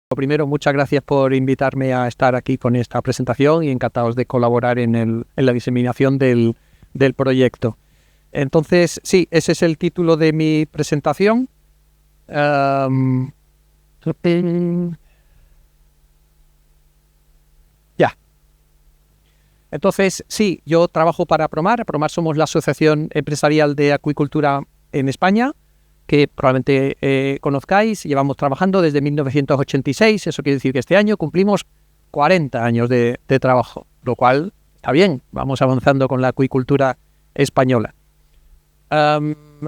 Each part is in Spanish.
Lo primero, muchas gracias por invitarme a estar aquí con esta presentación y encantados de colaborar en la diseminación del proyecto. Entonces, sí, ese es el título de mi presentación. Ya. Entonces, sí, yo trabajo para Apromar. Apromar somos la Asociación Empresarial de Acuicultura en España, que probablemente conozcáis. Llevamos trabajando desde 1986, eso quiere decir que este año cumplimos 40 años de trabajo, lo cual está bien, vamos avanzando con la acuicultura española.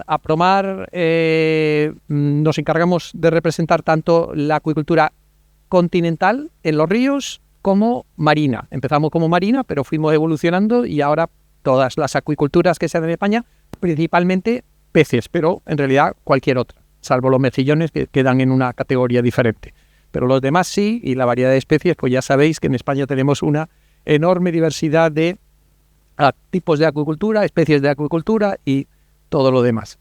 Apromar nos encargamos de representar tanto la acuicultura continental en los ríos como marina. Empezamos como marina, pero fuimos evolucionando y ahora todas las acuiculturas que se hacen en España, principalmente peces, pero en realidad cualquier otra, salvo los mejillones que quedan en una categoría diferente. Pero los demás sí, y la variedad de especies, pues ya sabéis que en España tenemos una enorme diversidad de tipos de acuicultura, especies de acuicultura y todo lo demás.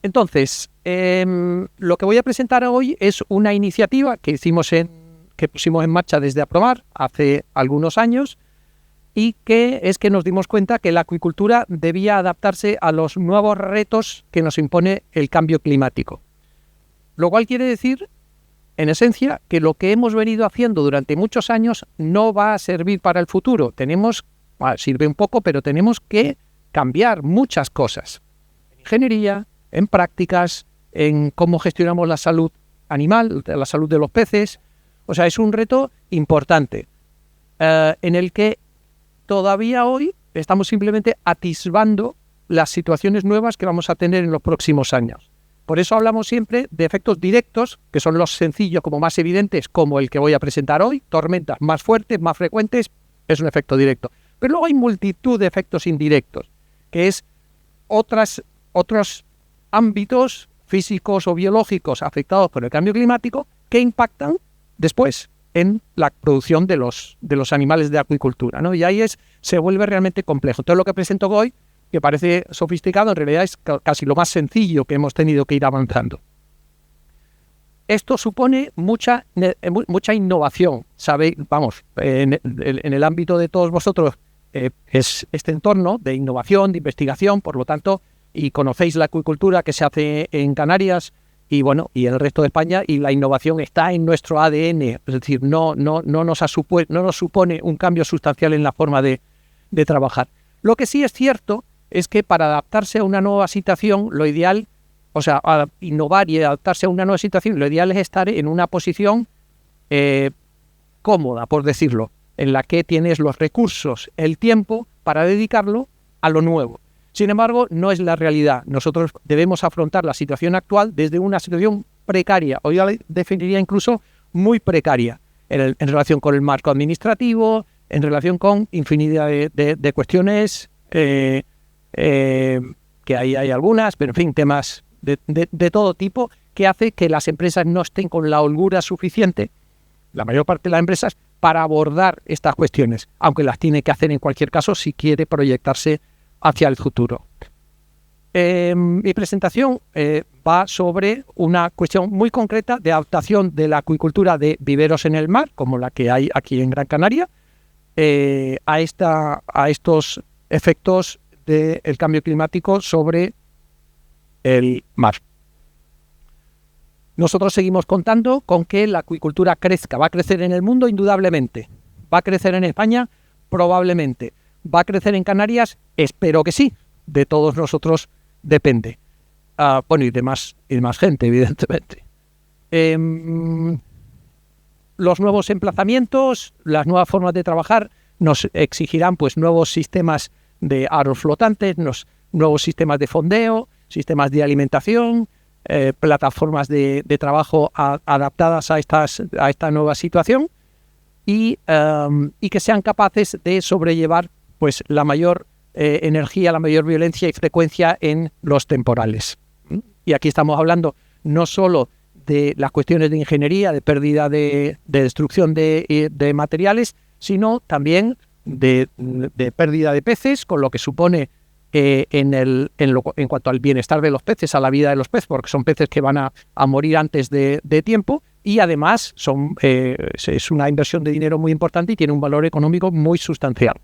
Entonces, lo que voy a presentar hoy es una iniciativa que pusimos en marcha desde Apromar hace algunos años, y que nos dimos cuenta que la acuicultura debía adaptarse a los nuevos retos que nos impone el cambio climático. Lo cual quiere decir, en esencia, que lo que hemos venido haciendo durante muchos años no va a servir para el futuro. Sirve un poco, pero tenemos que cambiar muchas cosas. En ingeniería, en prácticas, en cómo gestionamos la salud animal, la salud de los peces. O sea, es un reto importante en el que todavía hoy estamos simplemente atisbando las situaciones nuevas que vamos a tener en los próximos años. Por eso hablamos siempre de efectos directos, que son los sencillos, como más evidentes, como el que voy a presentar hoy. Tormentas más fuertes, más frecuentes, es un efecto directo. Pero luego hay multitud de efectos indirectos, que es otros ámbitos físicos o biológicos afectados por el cambio climático que impactan después en la producción de los animales de acuicultura, ¿no? Y ahí se vuelve realmente complejo. Todo lo que presento hoy, que parece sofisticado, en realidad es casi lo más sencillo que hemos tenido que ir avanzando. Esto supone mucha innovación, ¿sabéis? Vamos, en el ámbito de todos vosotros es este entorno de innovación, de investigación, por lo tanto, y conocéis la acuicultura que se hace en Canarias, y bueno, y en el resto de España, y la innovación está en nuestro ADN, es decir, no nos supone un cambio sustancial en la forma de trabajar. Lo que sí es cierto es que para adaptarse a una nueva situación, lo ideal, a innovar y adaptarse a una nueva situación, lo ideal es estar en una posición cómoda, por decirlo, en la que tienes los recursos, el tiempo para dedicarlo a lo nuevo. Sin embargo, no es la realidad. Nosotros debemos afrontar la situación actual desde una situación precaria, o yo la definiría incluso muy precaria, en relación con el marco administrativo, en relación con infinidad de cuestiones, que hay algunas, pero en fin, temas de todo tipo, que hace que las empresas no estén con la holgura suficiente, la mayor parte de las empresas, para abordar estas cuestiones, aunque las tiene que hacer en cualquier caso si quiere proyectarse hacia el futuro. Mi presentación va sobre una cuestión muy concreta de adaptación de la acuicultura de viveros en el mar, como la que hay aquí en Gran Canaria, a estos efectos del cambio climático sobre el mar. Nosotros seguimos contando con que la acuicultura crezca. Va a crecer en el mundo, indudablemente. Va a crecer en España, probablemente. ¿Va a crecer en Canarias? Espero que sí. De todos nosotros depende. Y de más gente, evidentemente. Los nuevos emplazamientos, las nuevas formas de trabajar nos exigirán pues nuevos sistemas de aros flotantes, nuevos sistemas de fondeo, sistemas de alimentación, plataformas de trabajo adaptadas a esta nueva situación y que sean capaces de sobrellevar pues la mayor energía, la mayor violencia y frecuencia en los temporales. Y aquí estamos hablando no solo de las cuestiones de ingeniería, de pérdida de destrucción de materiales, sino también de pérdida de peces, con lo que supone en cuanto al bienestar de los peces, a la vida de los peces, porque son peces que van a morir antes de tiempo, y además es una inversión de dinero muy importante y tiene un valor económico muy sustancial.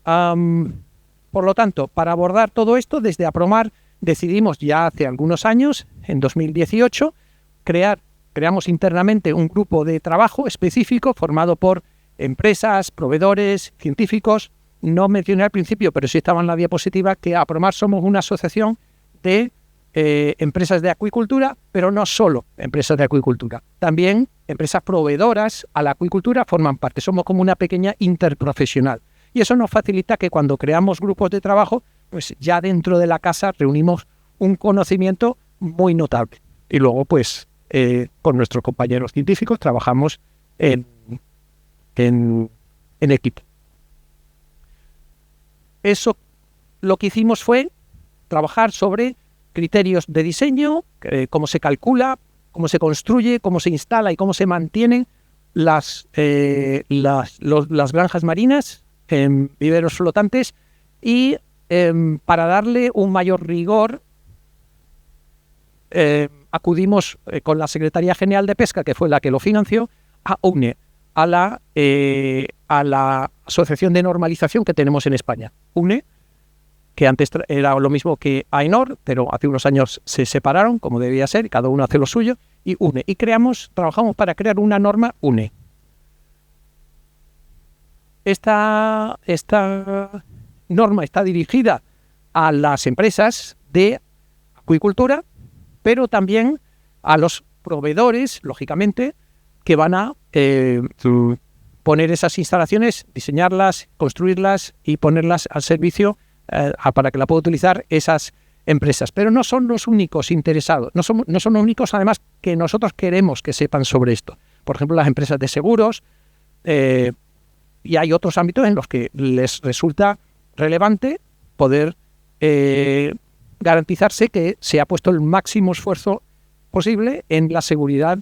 Por lo tanto, para abordar todo esto, desde Apromar decidimos ya hace algunos años, en 2018, creamos internamente un grupo de trabajo específico formado por empresas, proveedores, científicos. No mencioné al principio, pero sí estaba en la diapositiva, que Apromar somos una asociación de empresas de acuicultura, pero no solo empresas de acuicultura. También empresas proveedoras a la acuicultura forman parte. Somos como una pequeña interprofesional. Y eso nos facilita que cuando creamos grupos de trabajo, pues ya dentro de la casa reunimos un conocimiento muy notable. Y luego, pues, con nuestros compañeros científicos trabajamos en equipo. Eso lo que hicimos fue trabajar sobre criterios de diseño, cómo se calcula, cómo se construye, cómo se instala y cómo se mantienen las granjas marinas en viveros flotantes, y para darle un mayor rigor acudimos con la Secretaría General de Pesca, que fue la que lo financió, a UNE, a la Asociación de Normalización que tenemos en España. UNE, que antes era lo mismo que AENOR, pero hace unos años se separaron, como debía ser, cada uno hace lo suyo, y UNE. Y trabajamos para crear una norma UNE. Esta norma está dirigida a las empresas de acuicultura, pero también a los proveedores, lógicamente, que van a poner esas instalaciones, diseñarlas, construirlas y ponerlas al servicio para que la puedan utilizar esas empresas. Pero no son los únicos interesados, no son los únicos, además, que nosotros queremos que sepan sobre esto. Por ejemplo, las empresas de seguros, y hay otros ámbitos en los que les resulta relevante poder garantizarse que se ha puesto el máximo esfuerzo posible en la seguridad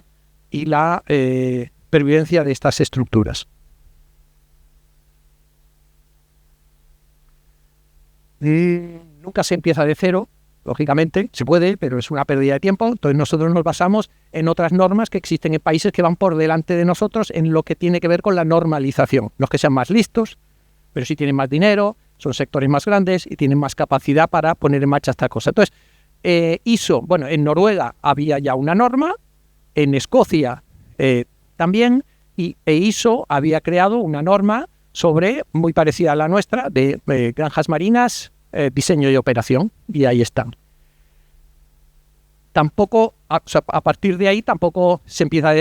y la pervivencia de estas estructuras. Nunca se empieza de cero, lógicamente, se puede, pero es una pérdida de tiempo. Entonces nosotros nos basamos en otras normas que existen en países que van por delante de nosotros en lo que tiene que ver con la normalización. No es que sean más listos, pero sí tienen más dinero, son sectores más grandes y tienen más capacidad para poner en marcha esta cosa. Entonces, ISO, bueno, en Noruega había ya una norma, en Escocia también, e ISO había creado una norma muy parecida a la nuestra, de granjas marinas, diseño y operación, y ahí están. Tampoco, a partir de ahí tampoco se empieza,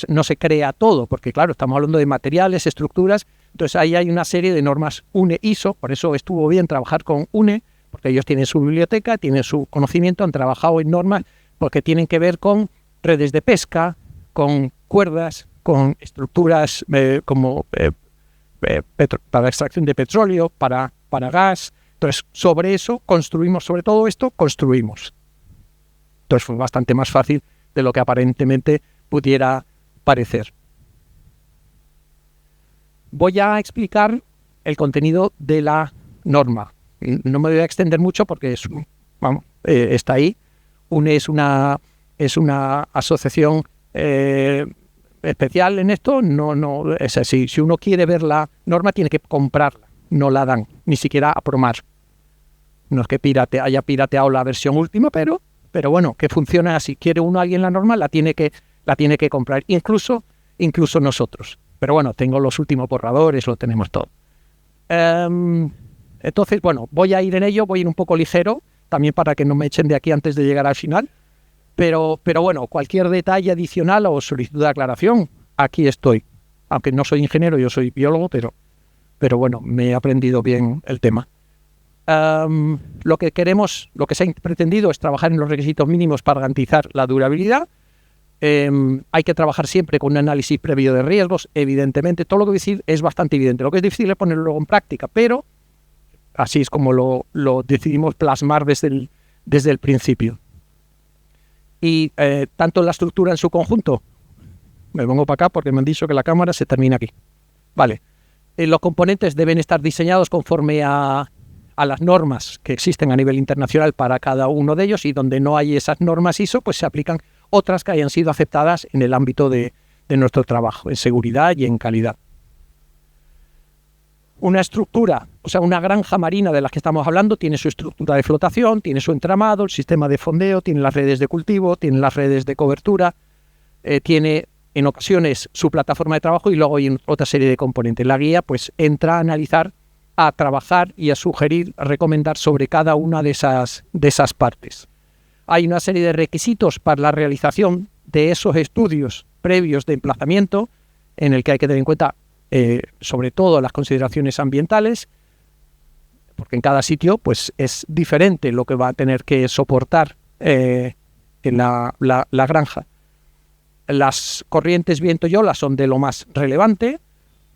no se crea todo, porque claro, estamos hablando de materiales, estructuras, entonces ahí hay una serie de normas UNE ISO, por eso estuvo bien trabajar con UNE, porque ellos tienen su biblioteca, tienen su conocimiento, han trabajado en normas porque tienen que ver con redes de pesca, con cuerdas, con estructuras como para extracción de petróleo, para gas. Entonces, sobre todo esto, construimos. Entonces fue bastante más fácil de lo que aparentemente pudiera parecer. Voy a explicar el contenido de la norma. No me voy a extender mucho porque está ahí. UNE es una asociación especial en esto. No es así. Si uno quiere ver la norma, tiene que comprarla. No la dan, ni siquiera a Promar. No es que haya pirateado la versión última, pero bueno, que funciona así. Quiere alguien la norma, la tiene que comprar. Incluso nosotros. Pero bueno, tengo los últimos borradores, lo tenemos todo. Entonces, bueno, voy a ir en ello, voy a ir un poco ligero, también para que no me echen de aquí antes de llegar al final. Pero bueno, cualquier detalle adicional o solicitud de aclaración, aquí estoy. Aunque no soy ingeniero, yo soy biólogo, pero bueno, me he aprendido bien el tema. Lo que se ha pretendido es trabajar en los requisitos mínimos para garantizar la durabilidad. Hay que trabajar siempre con un análisis previo de riesgos, evidentemente. Todo lo que voy a decir es bastante evidente. Lo que es difícil es ponerlo luego en práctica, pero así es como lo decidimos plasmar desde el principio. Y tanto la estructura en su conjunto, me pongo para acá porque me han dicho que la cámara se termina aquí. Vale. Los componentes deben estar diseñados conforme a las normas que existen a nivel internacional para cada uno de ellos, y donde no hay esas normas ISO, pues se aplican otras que hayan sido aceptadas en el ámbito de nuestro trabajo, en seguridad y en calidad. Una estructura, o sea, una granja marina de la que estamos hablando, tiene su estructura de flotación, tiene su entramado, el sistema de fondeo, tiene las redes de cultivo, tiene las redes de cobertura, tiene en ocasiones su plataforma de trabajo y luego hay otra serie de componentes. La guía pues entra a analizar, a trabajar y a sugerir, a recomendar sobre cada una de esas partes. Hay una serie de requisitos para la realización de esos estudios previos de emplazamiento, en el que hay que tener en cuenta sobre todo las consideraciones ambientales, porque en cada sitio pues es diferente lo que va a tener que soportar en la granja. Las corrientes viento y ola son de lo más relevante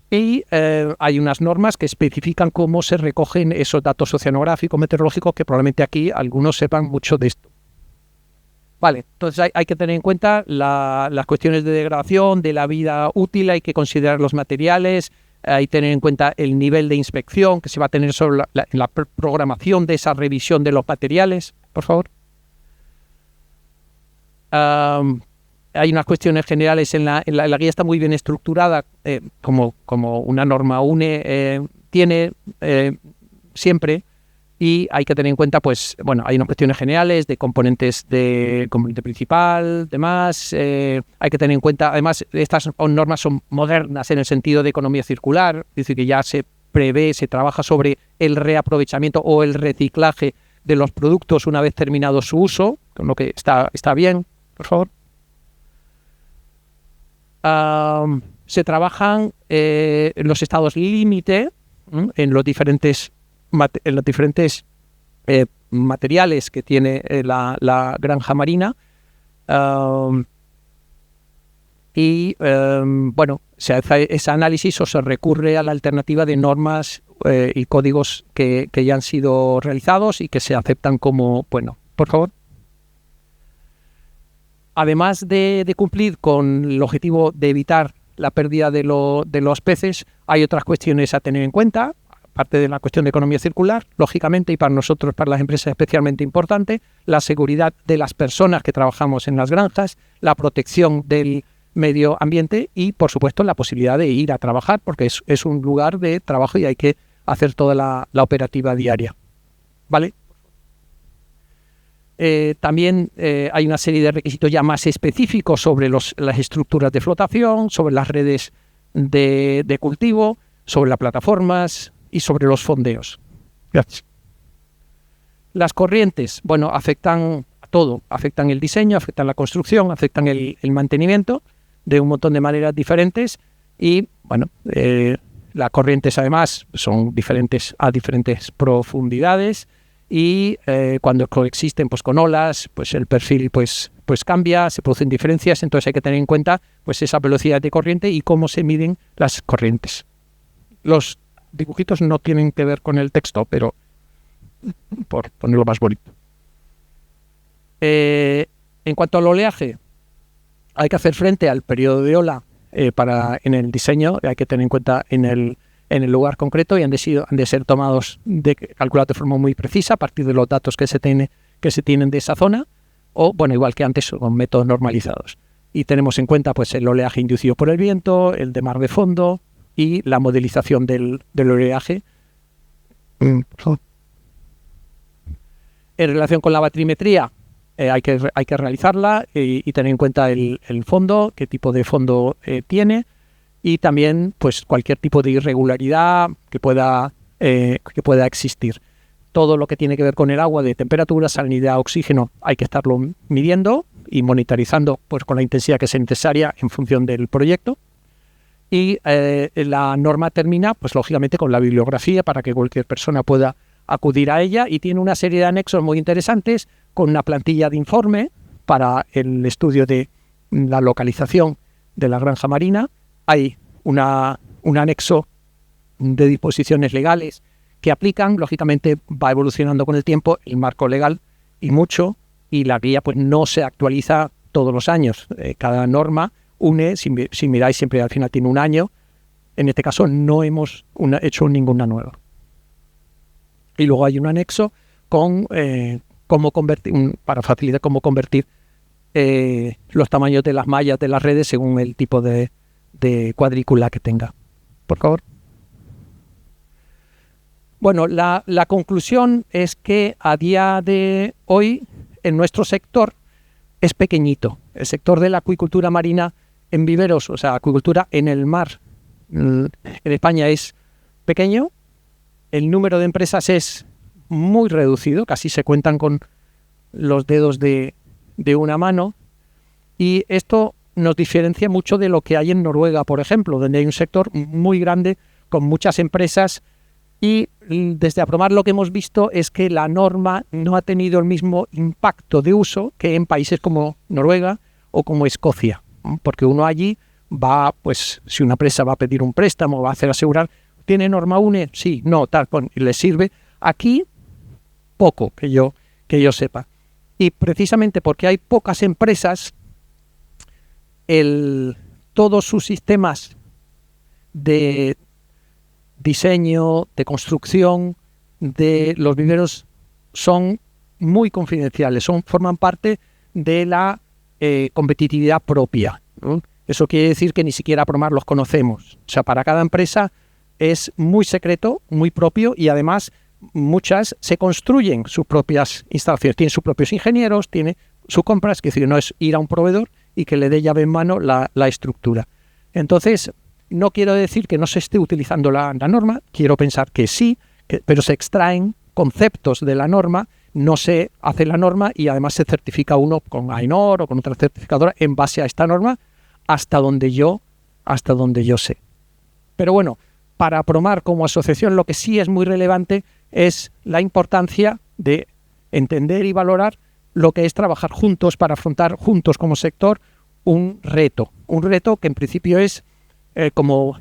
y hay unas normas que especifican cómo se recogen esos datos oceanográficos, meteorológicos, que probablemente aquí algunos sepan mucho de esto. Vale, entonces hay que tener en cuenta las cuestiones de degradación, de la vida útil, hay que considerar los materiales, hay que tener en cuenta el nivel de inspección que se va a tener sobre la programación de esa revisión de los materiales, por favor. Hay unas cuestiones generales en la guía, está muy bien estructurada, como una norma UNE tiene siempre. Y hay que tener en cuenta, pues, bueno, hay unas cuestiones generales de componentes de componente principal, demás. Hay que tener en cuenta, además, estas normas son modernas en el sentido de economía circular, es decir, que ya se prevé, se trabaja sobre el reaprovechamiento o el reciclaje de los productos una vez terminado su uso, con lo que está bien, por favor. Se trabajan en los estados límite, en los diferentes materiales que tiene la granja marina, bueno, se hace ese análisis o se recurre a la alternativa de normas y códigos que ya han sido realizados y que se aceptan como, bueno, por favor. Además de cumplir con el objetivo de evitar la pérdida de los peces, hay otras cuestiones a tener en cuenta, aparte de la cuestión de economía circular, lógicamente, y para nosotros, para las empresas, especialmente importante, la seguridad de las personas que trabajamos en las granjas, la protección del medio ambiente y, por supuesto, la posibilidad de ir a trabajar, porque es un lugar de trabajo y hay que hacer toda la operativa diaria. ¿Vale? También hay una serie de requisitos ya más específicos sobre las estructuras de flotación, sobre las redes de cultivo, sobre las plataformas y sobre los fondeos. Gracias. Las corrientes, bueno, afectan a todo, afectan el diseño, afectan la construcción, afectan el mantenimiento de un montón de maneras diferentes y, bueno, las corrientes además son diferentes a diferentes profundidades y cuando coexisten pues con olas, pues el perfil pues cambia, se producen diferencias, entonces hay que tener en cuenta pues esa velocidad de corriente y cómo se miden las corrientes. Los dibujitos no tienen que ver con el texto, pero por ponerlo más bonito. En cuanto al oleaje, hay que hacer frente al periodo de ola en el diseño, hay que tener en cuenta en el lugar concreto y han de ser tomados, calculados de forma muy precisa a partir de los datos que se tienen de esa zona, o, bueno, igual que antes, con métodos normalizados. Y tenemos en cuenta pues el oleaje inducido por el viento, el de mar de fondo y la modelización del oleaje. En relación con la batrimetría, hay que realizarla y tener en cuenta el fondo, qué tipo de fondo tiene, y también pues cualquier tipo de irregularidad que pueda existir. Todo lo que tiene que ver con el agua, de temperatura, salinidad, oxígeno, hay que estarlo midiendo y monitorizando pues con la intensidad que sea necesaria en función del proyecto. Y la norma termina, pues lógicamente, con la bibliografía para que cualquier persona pueda acudir a ella, y tiene una serie de anexos muy interesantes con una plantilla de informe para el estudio de la localización de la granja marina. Hay un anexo de disposiciones legales que aplican, lógicamente va evolucionando con el tiempo el marco legal y mucho, y la guía pues no se actualiza todos los años. Cada norma si miráis siempre al final tiene un año. En este caso no hemos hecho ninguna nueva. Y luego hay un anexo con cómo convertir, para facilitar cómo convertir los tamaños de las mallas de las redes según el tipo de cuadrícula que tenga. Por favor. Bueno, la conclusión es que a día de hoy en nuestro sector es pequeñito. El sector de la acuicultura marina en viveros, o sea, acuicultura en el mar, en España es pequeño. El número de empresas es muy reducido, casi se cuentan con los dedos de una mano. Y esto nos diferencia mucho de lo que hay en Noruega, por ejemplo, donde hay un sector muy grande con muchas empresas. Y desde Apromar lo que hemos visto es que la norma no ha tenido el mismo impacto de uso que en países como Noruega o como Escocia, porque uno allí va, pues si una empresa va a pedir un préstamo, va a hacer asegurar, ¿tiene norma UNE? Sí, no, tal, y le sirve. Aquí, poco, que yo sepa. Y precisamente porque hay pocas empresas, todos sus sistemas de diseño, de construcción de los viveros son muy confidenciales, forman parte de la competitividad propia, ¿no? Eso quiere decir que ni siquiera Apromar los conocemos. O sea, para cada empresa es muy secreto, muy propio, y además muchas se construyen sus propias instalaciones, tienen sus propios ingenieros, tiene sus compras, que decir, no es ir a un proveedor y que le dé llave en mano la estructura. Entonces, no quiero decir que no se esté utilizando la norma, quiero pensar que sí, pero se extraen conceptos de la norma, no se hace la norma y además se certifica uno con AENOR o con otra certificadora en base a esta norma hasta donde yo sé. Pero bueno, para Apromar como asociación lo que sí es muy relevante es la importancia de entender y valorar lo que es trabajar juntos para afrontar juntos como sector un reto que en principio es como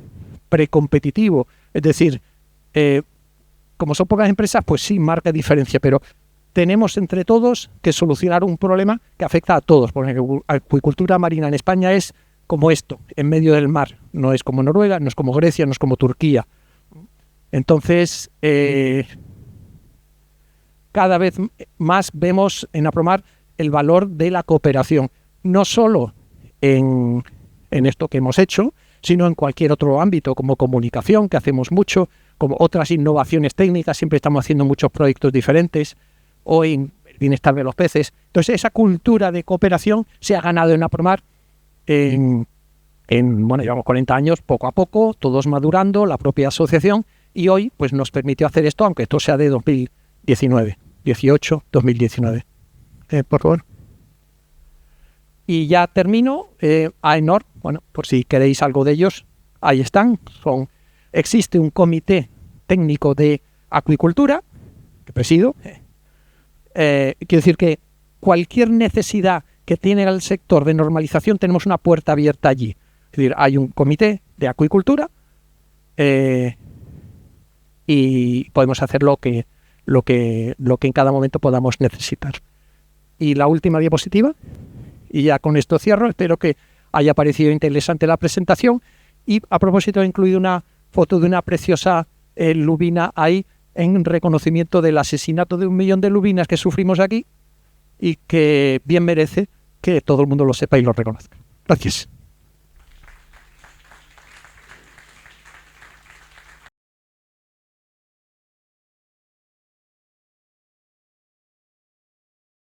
precompetitivo, es decir, como son pocas empresas, pues sí marca diferencia, pero tenemos entre todos que solucionar un problema que afecta a todos, porque la acuicultura marina en España es como esto, en medio del mar, no es como Noruega, no es como Grecia, no es como Turquía. Entonces, cada vez más vemos en Apromar el valor de la cooperación, no solo en esto que hemos hecho, sino en cualquier otro ámbito, como comunicación, que hacemos mucho, como otras innovaciones técnicas, siempre estamos haciendo muchos proyectos diferentes, o en el bienestar de los peces. Entonces, esa cultura de cooperación se ha ganado en Apromar bueno, llevamos 40 años, poco a poco, todos madurando, la propia asociación, y hoy pues nos permitió hacer esto, aunque esto sea de 2019, 2019. Por favor. Y ya termino. AENOR, bueno, por si queréis algo de ellos, ahí están. Existe un comité técnico de acuicultura, que presido. Quiero decir que cualquier necesidad que tiene el sector de normalización, tenemos una puerta abierta allí. Es decir, hay un comité de acuicultura y podemos hacer lo que en cada momento podamos necesitar. Y la última diapositiva. Y ya con esto cierro, espero que haya parecido interesante la presentación. Y a propósito he incluido una foto de una preciosa lubina ahí en reconocimiento del asesinato de 1 millón de lubinas que sufrimos aquí y que bien merece que todo el mundo lo sepa y lo reconozca. Gracias.